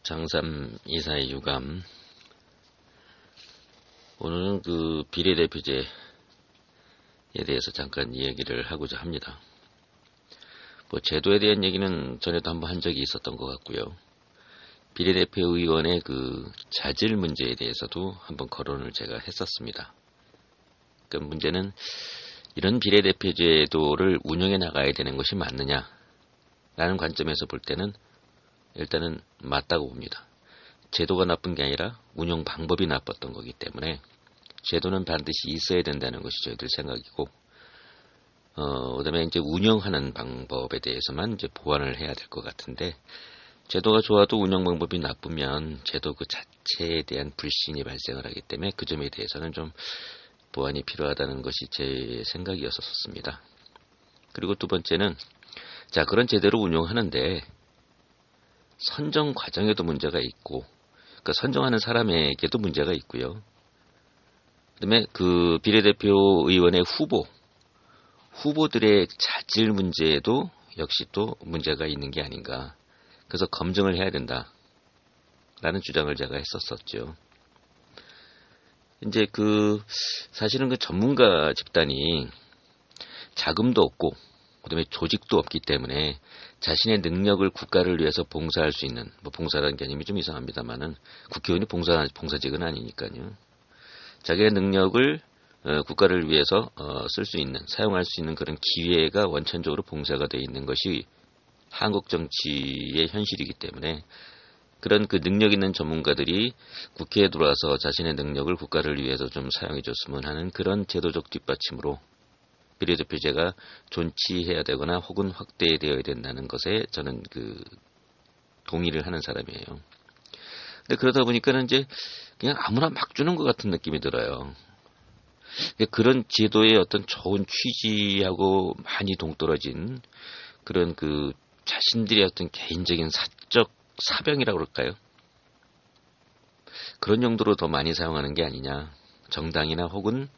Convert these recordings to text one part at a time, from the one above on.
장삼 이사의 유감. 오늘은 그 비례대표제에 대해서 잠깐 이야기를 하고자 합니다. 제도에 대한 얘기는 전에도 한번 한 적이 있었던 것 같고요. 비례대표 의원의 그 자질 문제에 대해서도 한번 거론을 제가 했었습니다. 그 문제는 이런 비례대표제도를 운영해 나가야 되는 것이 맞느냐라는 관점에서 볼 때는 일단은 맞다고 봅니다. 제도가 나쁜 게 아니라 운영 방법이 나빴던 거기 때문에 제도는 반드시 있어야 된다는 것이 저희들 생각이고, 그다음에 이제 운영하는 방법에 대해서만 이제 보완을 해야 될 것 같은데, 제도가 좋아도 운영 방법이 나쁘면 제도 그 자체에 대한 불신이 발생을 하기 때문에 그 점에 대해서는 좀 보완이 필요하다는 것이 제 생각이었었습니다. 그리고 두 번째는, 자, 그런 제대로 운영하는데 선정 과정에도 문제가 있고, 그러니까 선정하는 사람에게도 문제가 있고요. 그다음에 그 비례대표 의원의 후보들의 자질 문제에도 역시 또 문제가 있는 게 아닌가. 그래서 검증을 해야 된다라는 주장을 제가 했었었죠. 이제 사실은 그 전문가 집단이 자금도 없고, 그다음에 조직도 없기 때문에 자신의 능력을 국가를 위해서 봉사할 수 있는, 봉사라는 개념이 좀 이상합니다만은 국회의원이 봉사직은 아니니까요. 자기의 능력을 국가를 위해서 쓸 수 있는, 사용할 수 있는 그런 기회가 원천적으로 봉사가 되어 있는 것이 한국 정치의 현실이기 때문에 그런 그 능력 있는 전문가들이 국회에 들어와서 자신의 능력을 국가를 위해서 좀 사용해 줬으면 하는 그런 제도적 뒷받침으로 비례대표제가 존치해야 되거나 혹은 확대되어야 된다는 것에 저는 동의를 하는 사람이에요. 근데 그러다 보니까는 이제 그냥 아무나 막 주는 것 같은 느낌이 들어요. 그런 제도의 어떤 좋은 취지하고 많이 동떨어진 그런 자신들의 어떤 개인적인 사적 사병이라고 그럴까요? 그런 용도로 더 많이 사용하는 게 아니냐. 정당이나 혹은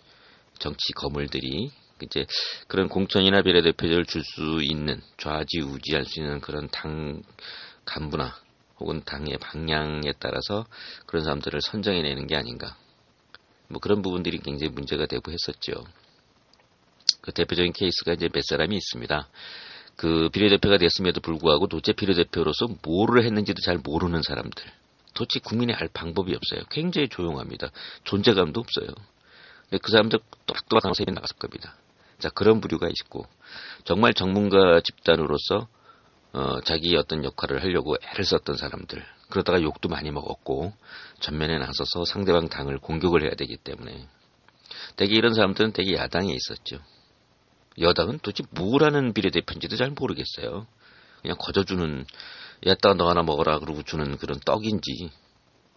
정치 거물들이 이제 그런 공천이나 비례대표제를 줄 수 있는, 좌지우지할 수 있는 그런 당 간부나 혹은 당의 방향에 따라서 그런 사람들을 선정해내는 게 아닌가. 그런 부분들이 굉장히 문제가 되고 했었죠. 그 대표적인 케이스가 이제 몇 사람이 있습니다. 그 비례대표가 됐음에도 불구하고 도대체 비례대표로서 뭐를 했는지도 잘 모르는 사람들. 도대체 국민이 알 방법이 없어요. 굉장히 조용합니다. 존재감도 없어요. 그 사람들 또박또박 세이 나갔을 겁니다. 자, 그런 부류가 있고, 정말 전문가 집단으로서 자기의 어떤 역할을 하려고 애를 썼던 사람들, 그러다가 욕도 많이 먹었고 전면에 나서서 상대방 당을 공격을 해야 되기 때문에 대개 이런 사람들은 대개 야당에 있었죠. 여당은 도대체 뭐라는 비례대표인지도 잘 모르겠어요. 그냥 거저주는, 야따 너 하나 먹어라 그러고 주는 그런 떡인지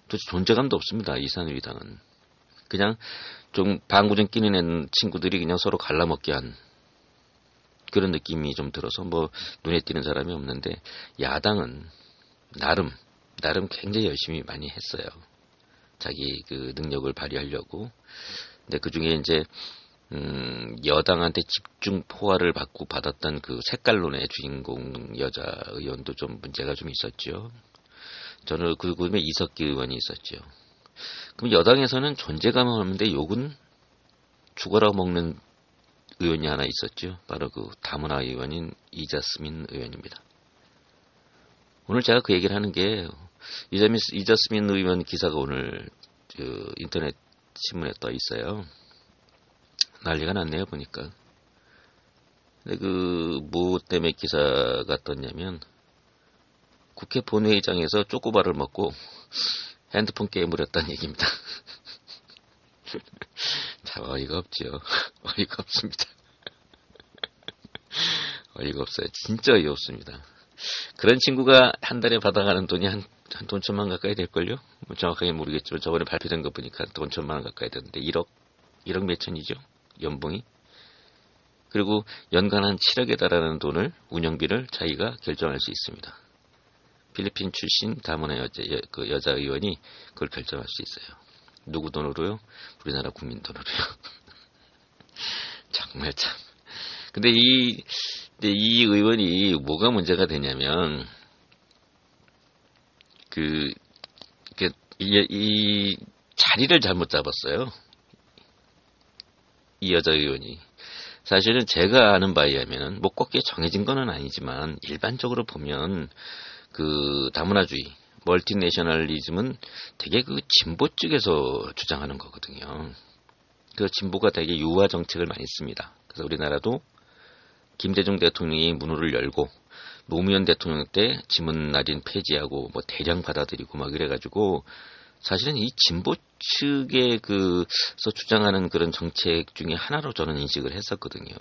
도대체 존재감도 없습니다. 이산의당은 그냥 좀 방구 좀 끼는 친구들이 그냥 서로 갈라먹게 한 그런 느낌이 좀 들어서 눈에 띄는 사람이 없는데, 야당은 나름 굉장히 열심히 많이 했어요. 자기 능력을 발휘하려고. 근데 그 중에 이제 여당한테 집중 포화를 받았던 색깔론의 주인공 여자 의원도 좀 문제가 좀 있었죠. 저는 그다음에 이석기 의원이 있었죠. 그럼 여당에서는 존재감은 없는데 욕은 죽어라 먹는 의원이 하나 있었죠. 바로 다문화 의원인 이자스민 의원입니다. 오늘 제가 그 얘기를 하는 게 이자스민 의원 기사가 오늘 인터넷 신문에 떠 있어요. 난리가 났네요, 보니까. 근데 뭐 때문에 기사가 떴냐면, 국회 본회의장에서 쪼꼬바를 먹고 핸드폰 게임을 했다는 얘기입니다. 참 어이가 없죠. 어이가 없습니다. 어이가 없어요. 진짜 어이가 없습니다. 그런 친구가 한 달에 받아가는 돈이 한 돈 천만 가까이 될걸요? 정확하게 모르겠지만 저번에 발표된 거 보니까 돈 천만 원 가까이 되는데 1억 몇천이죠? 연봉이. 그리고 연간 한 7억에 달하는 돈을, 운영비를 자기가 결정할 수 있습니다. 필리핀 출신 다문화 여자 의원이 그걸 결정할 수 있어요. 누구 돈으로요? 우리나라 국민 돈으로요. 정말 참. 근데 이 의원이 뭐가 문제가 되냐면, 이 자리를 잘못 잡았어요. 이 여자 의원이. 사실은 제가 아는 바에 의하면 뭐 꼭 정해진 건 아니지만 일반적으로 보면 그 다문화주의, 멀티내셔널리즘은 되게 그 진보 쪽에서 주장하는 거거든요. 그 진보가 되게 유화 정책을 많이 씁니다. 그래서 우리나라도 김대중 대통령이 문호를 열고 노무현 대통령 때 지문날인 폐지하고 뭐 대량 받아들이고 막 이래가지고 사실은 이 진보 측의 그서 주장하는 그런 정책 중에 하나로 저는 인식을 했었거든요.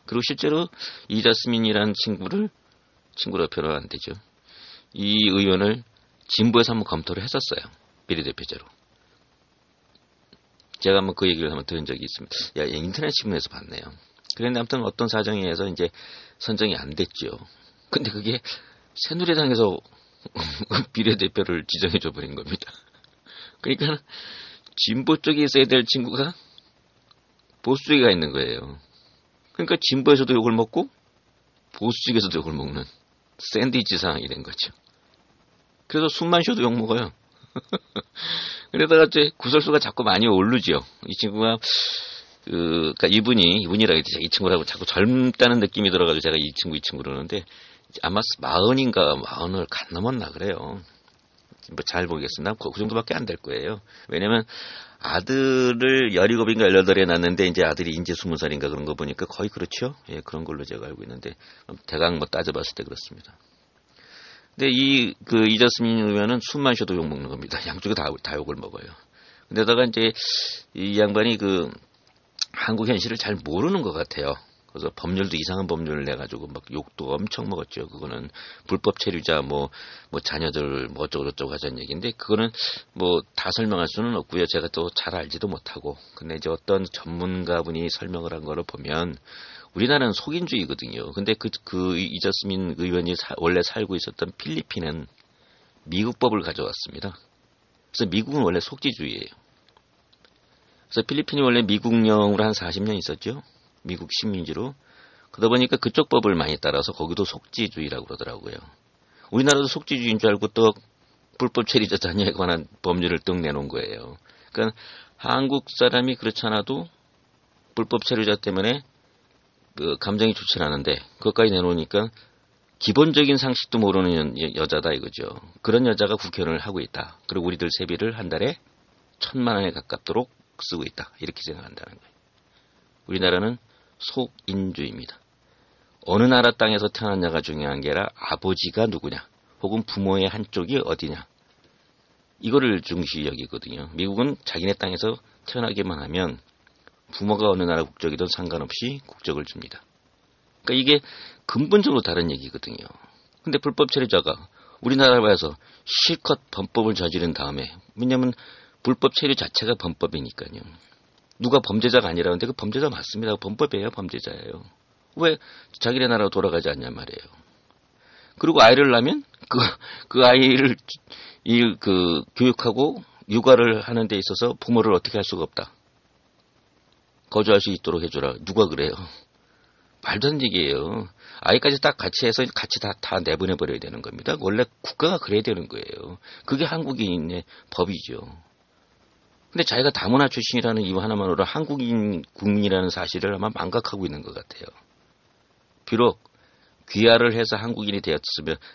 그리고 실제로 이자스민이라는 친구로 표현은 안 되죠. 이 의원을 진보에서 한번 검토를 했었어요. 비례대표제로. 제가 한번 그 얘기를 한번 들은 적이 있습니다. 인터넷 신문에서 봤네요. 그런데 아무튼 어떤 사정에 의해서 이제 선정이 안 됐죠. 근데 그게 새누리당에서 비례대표를 지정해줘 버린 겁니다. 그러니까 진보 쪽에 있어야 될 친구가 보수 쪽에 가 있는 거예요. 그러니까 진보에서도 욕을 먹고 보수 쪽에서도 욕을 먹는 샌드위치 상황이 된 거죠. 그래서 숨만 쉬어도 욕 먹어요. 그러다가 이제 구설수가 자꾸 많이 오르죠. 이 친구가 그러니까 이분이라 이 친구라고 자꾸 젊다는 느낌이 들어가지고 제가 이 친구 그러는데 아마 40인가 40을 간 넘었나 그래요. 뭐 잘 모르겠습니다. 그 정도밖에 안 될 거예요. 왜냐면 아들을 17인가 18에 낳았는데 이제 아들이 이제 20살인가 그런 거 보니까 거의 그렇죠. 예, 그런 걸로 제가 알고 있는데 대강 뭐 따져봤을 때 그렇습니다. 근데 이자스민 의원은 숨만 쉬어도 욕 먹는 겁니다. 양쪽에 다 욕을 먹어요. 근데다가 이제 이 양반이 한국 현실을 잘 모르는 것 같아요. 그래서 법률도 이상한 법률을 내가지고 막 욕도 엄청 먹었죠. 그거는 불법 체류자 뭐 자녀들 뭐 어쩌고저쩌고 하자는 얘기인데 그거는 뭐 다 설명할 수는 없고요. 제가 또 잘 알지도 못하고. 근데 이제 어떤 전문가분이 설명을 한 거를 보면 우리나라는 속인주의거든요. 근데 이자스민 의원이 원래 살고 있었던 필리핀은 미국법을 가져왔습니다. 그래서 미국은 원래 속지주의예요. 그래서 필리핀이 원래 미국령으로 한 40년 있었죠. 미국 식민지로. 그러다 보니까 그쪽 법을 많이 따라서 거기도 속지주의라고 그러더라고요. 우리나라도 속지주의인 줄 알고 또 불법 체류자 자녀에 관한 법률을 뜩 내놓은 거예요. 그러니까 한국 사람이 그렇지 않아도 불법 체류자 때문에 감정이 좋지 않은데 그것까지 내놓으니까 기본적인 상식도 모르는 여자다 이거죠. 그런 여자가 국회의원을 하고 있다. 그리고 우리들 세비를 한 달에 1,000만 원에 가깝도록 쓰고 있다. 이렇게 생각한다는 거예요. 우리나라는 속인주의입니다. 어느 나라 땅에서 태어났냐가 중요한 게 아니라 아버지가 누구냐 혹은 부모의 한쪽이 어디냐 이거를 중시 여기거든요. 미국은 자기네 땅에서 태어나기만 하면 부모가 어느 나라 국적이든 상관없이 국적을 줍니다. 그러니까 이게 근본적으로 다른 얘기거든요. 근데 불법 체류자가 우리나라에 와서 실컷 범법을 저지른 다음에 왜냐하면 불법 체류 자체가 범법이니까요. 누가 범죄자가 아니라는데 그 범죄자 맞습니다. 범법이에요. 범죄자예요. 왜 자기네 나라로 돌아가지 않냐 말이에요. 그리고 아이를 낳으면 그 아이를 교육하고 육아를 하는 데 있어서 부모를 어떻게 할 수가 없다. 거주할 수 있도록 해줘라. 누가 그래요? 말도 안 되는 얘기예요. 아이까지 딱 같이 해서 같이 다 내보내버려야 되는 겁니다. 원래 국가가 그래야 되는 거예요. 그게 한국인의 법이죠. 근데 자기가 다문화 출신이라는 이유 하나만으로 한국인 국민이라는 사실을 아마 망각하고 있는 것 같아요. 비록 귀화를 해서 한국인이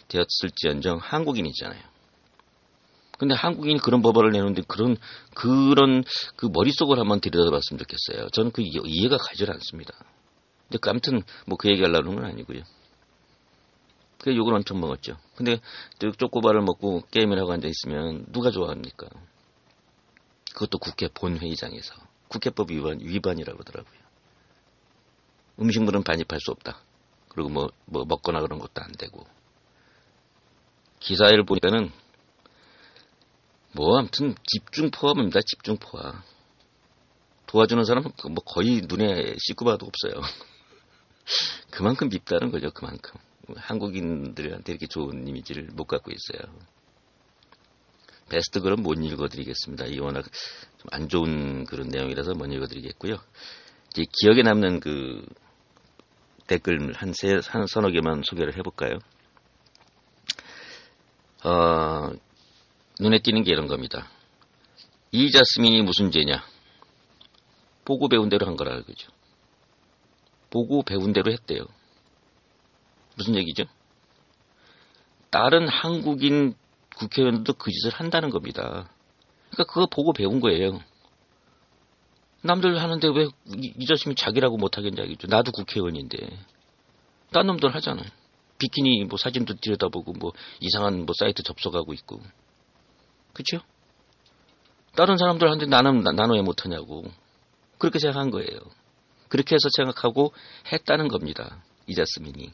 되었을지언정 한국인이잖아요. 근데 한국인이 그런 법안을 내놓는데 그런 그 머릿속을 한번 들여다봤으면 좋겠어요. 저는 그 이해가 가지 않습니다. 근데 아무튼 뭐 그 얘기 하려는 건 아니고요. 그 욕을 엄청 먹었죠. 근데 쪼꼬바를 먹고 게임을 하고 앉아 있으면 누가 좋아합니까? 그것도 국회 본회의장에서 국회법 위반이라고 그러더라고요. 음식물은 반입할 수 없다. 그리고 뭐 먹거나 그런 것도 안 되고. 기사를 보니까는 아무튼 집중포화입니다. 집중포화. 도와주는 사람은 뭐 거의 눈에 씻고 봐도 없어요. 그만큼 밉다는 거죠. 그만큼. 한국인들한테 이렇게 좋은 이미지를 못 갖고 있어요. 베스트 글은 못 읽어드리겠습니다. 이 워낙 좀 안 좋은 그런 내용이라서 못 읽어드리겠고요. 이제 기억에 남는 그 댓글 한 서너 개만 소개를 해볼까요? 눈에 띄는 게 이런 겁니다. 이자스민이 무슨 죄냐? 보고 배운 대로 한 거라 그죠. 보고 배운 대로 했대요. 무슨 얘기죠? 다른 한국인 국회의원도 그 짓을 한다는 겁니다. 그러니까 그거 보고 배운 거예요. 남들 하는데 왜 이자스민이 자기라고 못하겠냐 이죠. 나도 국회의원인데. 딴 놈들 하잖아. 비키니 뭐 사진도 들여다보고 뭐 이상한 뭐 사이트 접속하고 있고. 그쵸? 다른 사람들 하는데 나는 왜 못하냐고. 그렇게 생각한 거예요. 그렇게 해서 생각하고 했다는 겁니다. 이자스민이.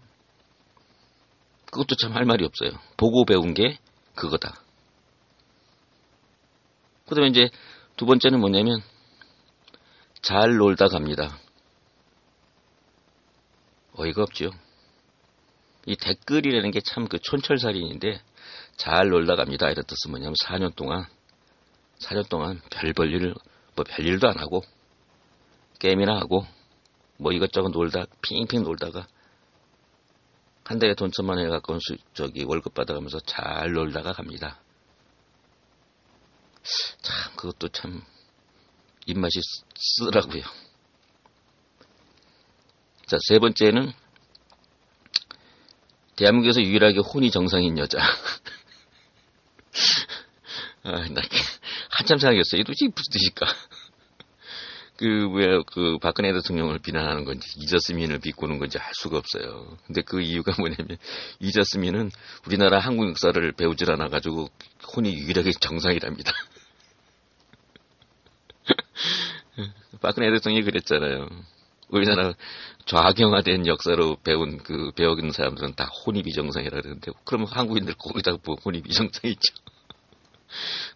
그것도 참 할 말이 없어요. 보고 배운 게 그거다. 그 다음에 이제 두 번째는 뭐냐면 잘 놀다 갑니다. 어이가 없죠. 이 댓글이라는 게 참 그 촌철살인인데 잘 놀다 갑니다. 이런 뜻은 뭐냐면 4년 동안 별 별일도 안 하고 게임이나 하고 뭐 이것저것 놀다 핑핑 놀다가 한 달에 돈 1,000만 원에 가까운 월급 받아가면서 잘 놀다가 갑니다. 참 그것도 참 입맛이 쓰더라고요. 자, 세 번째는 대한민국에서 유일하게 혼이 정상인 여자. 나 한참 생각했어요. 이게 도대체 무슨 뜻일까? 박근혜 대통령을 비난하는 건지, 이자스민을 비꼬는 건지 알 수가 없어요. 근데 그 이유가 뭐냐면, 이자스민은 우리나라 한국 역사를 배우질 않아가지고, 혼이 유일하게 정상이랍니다. 박근혜 대통령이 그랬잖아요. 우리나라 좌경화된 역사로 배우는 사람들은 다 혼이 비정상이라 그러는데, 그러면 한국인들 거기다 뭐 혼이 비정상이죠.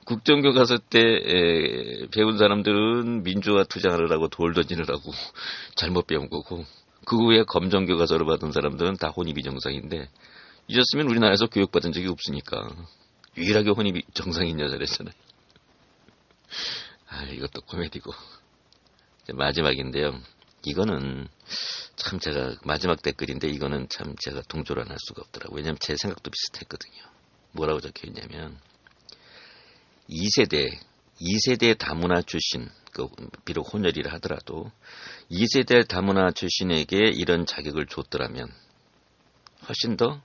국정교과서 때 배운 사람들은 민주화 투쟁하느라고 돌 던지느라고 잘못 배운 거고, 그 후에 검정교과서를 받은 사람들은 다 혼이 비정상인데, 이졌으면 우리나라에서 교육받은 적이 없으니까 유일하게 혼이 정상인 여자랬잖아요. 이것도 코미디고. 마지막인데요. 이거는 참 제가 마지막 댓글인데 이거는 참 제가 동조를 안 할 수가 없더라고요. 왜냐하면 제 생각도 비슷했거든요. 뭐라고 적혀있냐면 2세대 다문화 출신, 비록 혼혈이라 하더라도 2세대 다문화 출신에게 이런 자격을 줬더라면 훨씬 더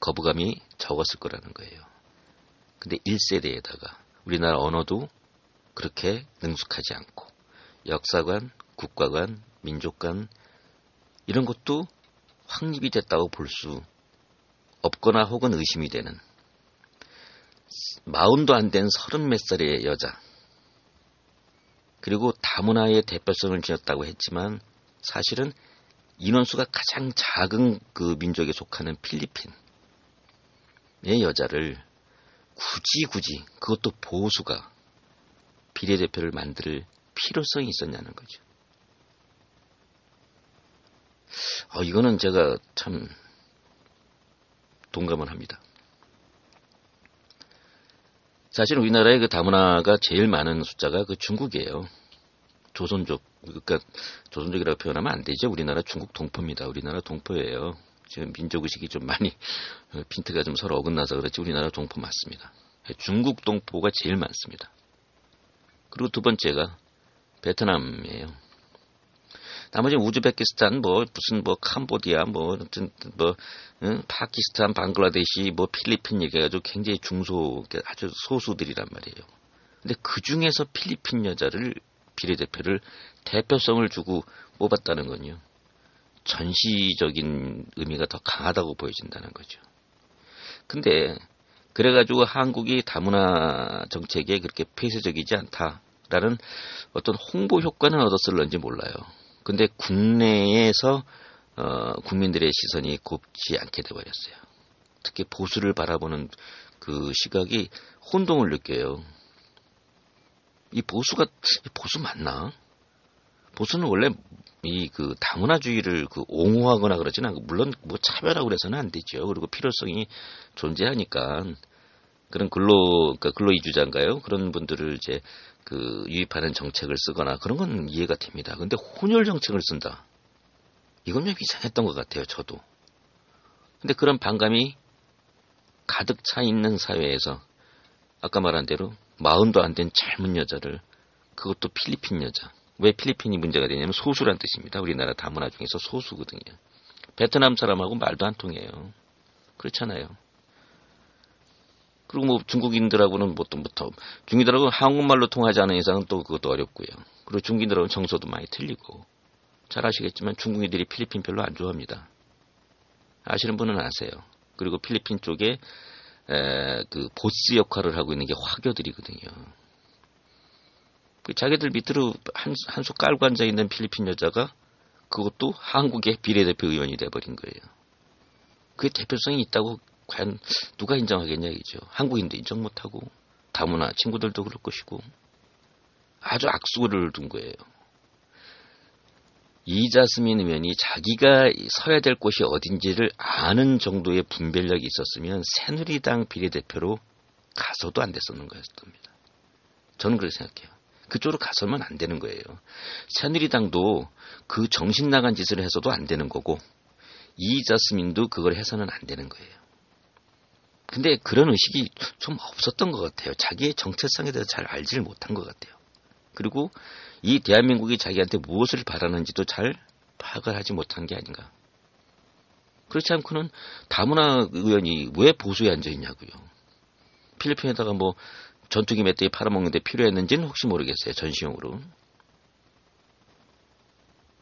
거부감이 적었을 거라는 거예요. 근데 1세대에다가 우리나라 언어도 그렇게 능숙하지 않고 역사관, 국가관, 민족관 이런 것도 확립이 됐다고 볼 수 없거나 혹은 의심이 되는 40도 안 된 30몇 살의 여자, 그리고 다문화의 대표성을 지녔다고 했지만 사실은 인원수가 가장 작은 그 민족에 속하는 필리핀의 여자를 굳이 그것도 보수가 비례대표를 만들 필요성이 있었냐는 거죠. 이거는 제가 참 동감을 합니다. 사실 우리나라의 그 다문화가 제일 많은 숫자가 그 중국이에요. 조선족, 그러니까 조선족이라고 표현하면 안 되죠. 우리나라 중국 동포입니다. 우리나라 동포예요. 지금 민족의식이 좀 많이 핀트가 좀 서로 어긋나서 그렇지 우리나라 동포 맞습니다. 중국 동포가 제일 많습니다. 그리고 두 번째가 베트남이에요. 나머지는 우즈베키스탄, 캄보디아, 파키스탄, 방글라데시, 필리핀 얘기해가지고 굉장히 아주 소수들이란 말이에요. 근데 그 중에서 필리핀 여자를 비례대표를 대표성을 주고 뽑았다는 건요. 전시적인 의미가 더 강하다고 보여진다는 거죠. 근데 그래가지고 한국이 다문화 정책에 그렇게 폐쇄적이지 않다라는 어떤 홍보 효과는 얻었을런지 몰라요. 근데 국내에서 국민들의 시선이 곱지 않게 돼버렸어요. 특히 보수를 바라보는 그 시각이 혼동을 느껴요. 이 보수 맞나? 보수는 원래 그 다문화주의를 옹호하거나 그러지는 않고, 물론 차별하고 그래서는 안 되죠. 그리고 필요성이 존재하니까 그런 근로이주자인가요? 그런 분들을 이제 유입하는 정책을 쓰거나 그런 건 이해가 됩니다. 근데 혼혈 정책을 쓴다. 이건 좀 이상했던 것 같아요, 저도. 근데 그런 반감이 가득 차 있는 사회에서 아까 말한 대로 40도 안 된 젊은 여자를, 그것도 필리핀 여자. 왜 필리핀이 문제가 되냐면 소수란 뜻입니다. 우리나라 다문화 중에서 소수거든요. 베트남 사람하고 말도 안 통해요. 그렇잖아요. 그리고 뭐 중국인들하고는 중국인들하고 한국말로 통하지 않은 이상은 또 그것도 어렵고요. 그리고 중국인들하고는 정서도 많이 틀리고. 잘 아시겠지만 중국인들이 필리핀 별로 안 좋아합니다. 아시는 분은 아세요. 그리고 필리핀 쪽에 그 보스 역할을 하고 있는 게 화교들이거든요. 자기들 밑으로 한 수 깔고 앉아있는 필리핀 여자가 그것도 한국의 비례대표 의원이 돼버린 거예요. 그게 대표성이 있다고 과연 누가 인정하겠냐 이죠. 한국인도 인정 못하고 다문화 친구들도 그럴 것이고 아주 악수를 둔 거예요. 이자스민 의원이 자기가 서야 될 곳이 어딘지를 아는 정도의 분별력이 있었으면 새누리당 비례대표로 가서도 안 됐었는 거였습니다. 저는 그렇게 생각해요. 그쪽으로 가서면 안 되는 거예요. 새누리당도 그 정신 나간 짓을 해서도 안 되는 거고 이자스민도 그걸 해서는 안 되는 거예요. 근데 그런 의식이 좀 없었던 것 같아요. 자기의 정체성에 대해서 잘 알지를 못한 것 같아요. 그리고 이 대한민국이 자기한테 무엇을 바라는지도 잘 파악을 하지 못한 게 아닌가. 그렇지 않고는 다문화 의원이 왜 보수에 앉아있냐고요. 필리핀에다가 뭐 전투기 멧돼지 팔아먹는 데 필요했는지는 혹시 모르겠어요. 전시용으로.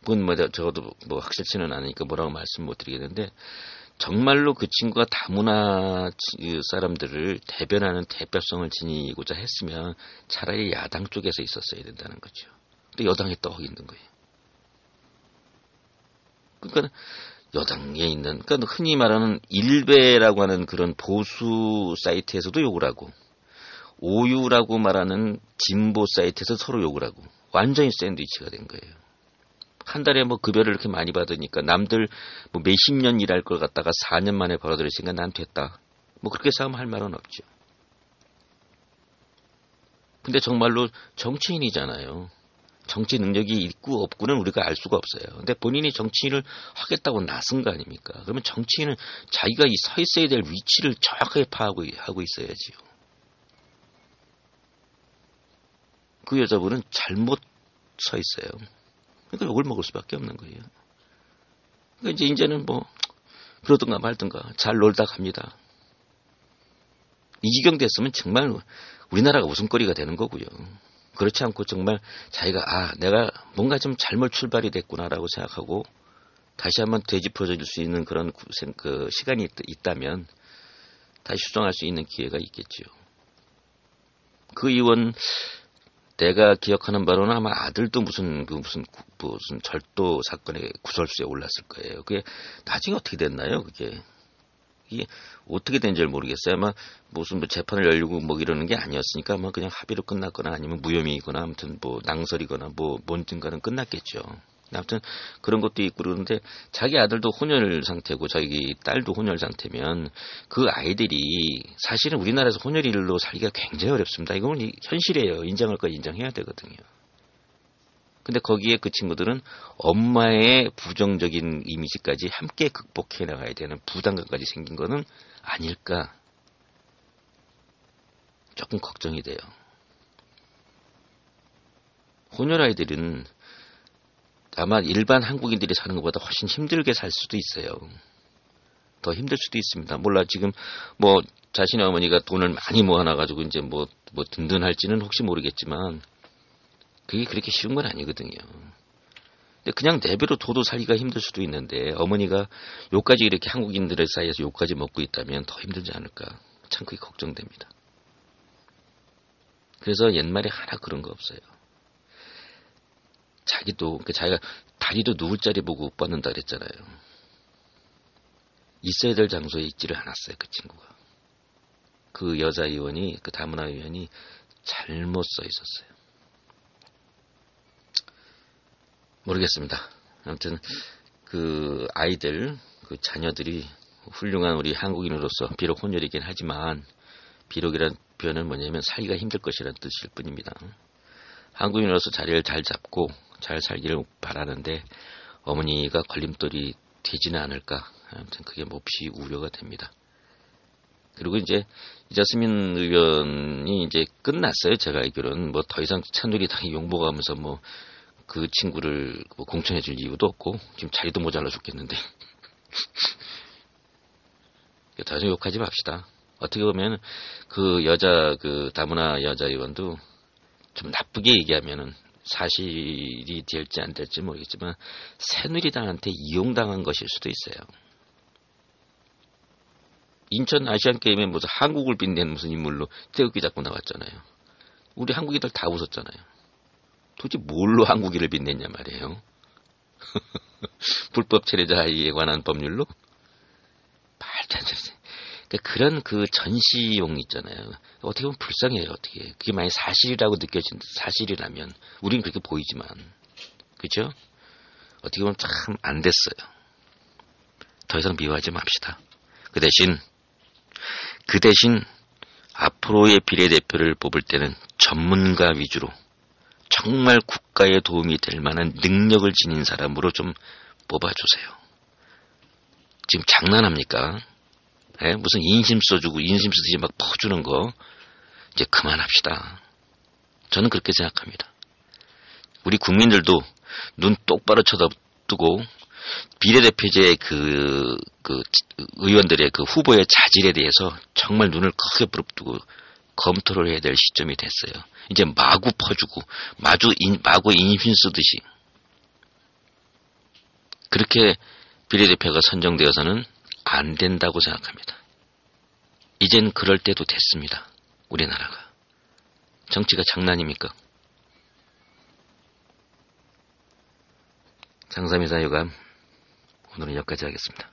그건 뭐 적어도 뭐 확실치는 않으니까 뭐라고 말씀 못 드리겠는데 정말로 그 친구가 다문화 사람들을 대변하는 대표성을 지니고자 했으면 차라리 야당 쪽에서 있었어야 된다는 거죠. 또 여당에 떡 있는 거예요. 그러니까 여당에 있는, 그러니까 흔히 말하는 일베라고 하는 그런 보수 사이트에서도 욕을 하고 오유라고 말하는 진보 사이트에서 서로 욕을 하고 완전히 샌드위치가 된 거예요. 한 달에 뭐 급여를 이렇게 많이 받으니까 남들 뭐 몇십 년 일할 걸 갖다가 4년 만에 벌어들였으니까 난 됐다. 뭐 그렇게 생각하면 할 말은 없죠. 근데 정말로 정치인이잖아요. 정치 능력이 있고 없고는 우리가 알 수가 없어요. 근데 본인이 정치인을 하겠다고 나선 거 아닙니까? 그러면 정치인은 자기가 서 있어야 될 위치를 정확하게 파악하고 있어야지요. 그 여자분은 잘못 서 있어요. 그러니까 욕을 먹을 수밖에 없는 거예요. 그러니까 이제는 뭐 그러든가 말든가 잘 놀다 갑니다. 이 지경 됐으면 정말 우리나라가 웃음거리가 되는 거고요. 그렇지 않고 정말 자기가 내가 뭔가 좀 잘못 출발이 됐구나라고 생각하고 다시 한번 되짚어질 수 있는 그런 그 시간이 있다면 다시 수정할 수 있는 기회가 있겠지요. 그 의원 내가 기억하는 바로는 아마 아들도 무슨 절도 사건의 구설수에 올랐을 거예요. 그게 나중에 어떻게 됐나요? 이게 어떻게 된지 모르겠어요. 아마 무슨 재판을 열리고 뭐 이러는 게 아니었으니까 아마 그냥 합의로 끝났거나 아니면 무혐의이거나 아무튼 뭐 낭설이거나 뭐 뭔진가는 끝났겠죠. 아무튼 그런 것도 있고 그러는데 자기 아들도 혼혈 상태고 자기 딸도 혼혈 상태면 그 아이들이 사실은 우리나라에서 혼혈일로 살기가 굉장히 어렵습니다. 이건 현실이에요. 인정할 거 인정해야 되거든요. 근데 거기에 그 친구들은 엄마의 부정적인 이미지까지 함께 극복해 나가야 되는 부담감까지 생긴 거는 아닐까 조금 걱정이 돼요. 혼혈 아이들은 아마 일반 한국인들이 사는 것보다 훨씬 힘들게 살 수도 있어요. 더 힘들 수도 있습니다. 몰라 지금 뭐 자신의 어머니가 돈을 많이 모아놔가지고 이제 뭐 든든할지는 혹시 모르겠지만 그게 그렇게 쉬운 건 아니거든요. 근데 그냥 내버려 둬도 살기가 힘들 수도 있는데 어머니가 요까지 이렇게 한국인들의 사이에서 요까지 먹고 있다면 더 힘들지 않을까 참 그게 걱정됩니다. 그래서 옛말에 하나 그런 거 없어요. 자기가 다리도 누울 자리 보고 못 받는다 그랬잖아요. 있어야 될 장소에 있지를 않았어요. 그 친구가. 그 여자 의원이 그 다문화 의원이 잘못 써 있었어요. 모르겠습니다. 아무튼 그 아이들 그 자녀들이 훌륭한 우리 한국인으로서 비록 혼혈이긴 하지만 비록이란 표현은 뭐냐면 살기가 힘들 것이라는 뜻일 뿐입니다. 한국인으로서 자리를 잘 잡고 잘 살기를 바라는데 어머니가 걸림돌이 되지는 않을까. 아무튼 그게 몹시 우려가 됩니다. 그리고 이제 이자스민 의원이 이제 끝났어요. 제가 알기로는 뭐 더 이상 새누리당이 용복하면서 뭐 그 친구를 뭐 공천해 줄 이유도 없고 지금 자리도 모자라 죽겠는데 더 이상 욕하지 맙시다. 어떻게 보면 그 여자 그 다문화 여자 의원도 좀 나쁘게 얘기하면은 사실이 될지 안 될지 모르겠지만 새누리당한테 이용당한 것일 수도 있어요. 인천 아시안게임에 무슨 한국을 빛낸 무슨 인물로 태극기 잡고 나왔잖아요. 우리 한국인들 다 웃었잖아요. 도대체 뭘로 한국인을 빛냈냐 말이에요. 불법 체류자에 관한 법률로? 말도 안 되지. 그러니까 그런 그 전시용 있잖아요. 어떻게 보면 불쌍해요. 어떻게 그게 만약 사실이라고 느껴진 사실이라면 우린 그렇게 보이지만 그죠? 어떻게 보면 참 안 됐어요. 더 이상 미워하지 맙시다. 그 대신 앞으로의 비례대표를 뽑을 때는 전문가 위주로 정말 국가에 도움이 될 만한 능력을 지닌 사람으로 좀 뽑아주세요. 지금 장난합니까? 예? 무슨 인심 써주고 인심 쓰듯이 막 퍼주는 거 이제 그만합시다. 저는 그렇게 생각합니다. 우리 국민들도 눈 똑바로 쳐다보고 비례대표제 그 의원들의 그 후보의 자질에 대해서 정말 눈을 크게 부릅뜨고 검토를 해야 될 시점이 됐어요. 이제 마구 퍼주고 마구 인심 쓰듯이 그렇게 비례대표가 선정되어서는 안 된다고 생각합니다. 이젠 그럴 때도 됐습니다. 우리나라가. 정치가 장난입니까? 장삼이사 유감 오늘은 여기까지 하겠습니다.